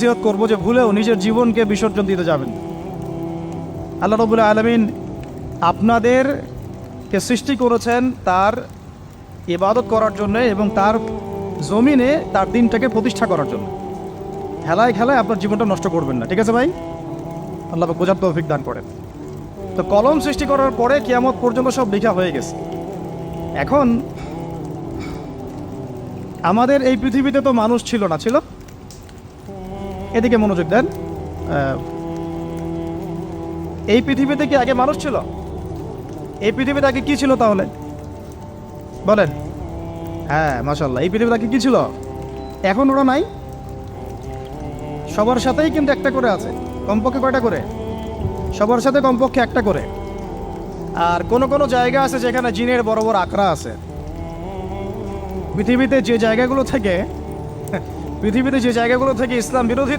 নসিহত করবো যে ভুলেও নিজের জীবনকে বিসর্জন দিতে যাবেন। আল্লাহ রাব্বুল আলামিন আপনাদেরকে সৃষ্টি করেছেন তার ইবাদত করার জন্য এবং তার জমিনে তার দিনটাকে প্রতিষ্ঠা করার জন্য। খেলায় খেলায় আপনার জীবনটা নষ্ট করবেন না, ঠিক আছে ভাই? আল্লাহ পাক বোঝার তৌফিক দান করেন। তো কলম সৃষ্টি করার পরে কিয়ামত পর্যন্ত সব লেখা হয়ে গেছে। এখন আমাদের এই পৃথিবীতে তো মানুষ ছিল না, ছিল? এদিকে মনোযোগ দেন। এই পৃথিবীতে কি আগে মানুষ ছিল? এই পৃথিবীতে আগে কি ছিল তাহলে বলেন? হ্যাঁ, মাশাআল্লাহ। এই পৃথিবীতে আগে কি ছিল? এখন ওরা নাই। সবার সাথেই কিন্তু একটা করে আছে, কমপক্ষে কয়টা করে? সবার সাথে কমপক্ষে একটা করে। আর কোন কোন জায়গা আছে যেখানে জিনের বড় বড় আকড়া আছে। পৃথিবীতে যে জায়গাগুলো থেকে ইসলাম বিরোধী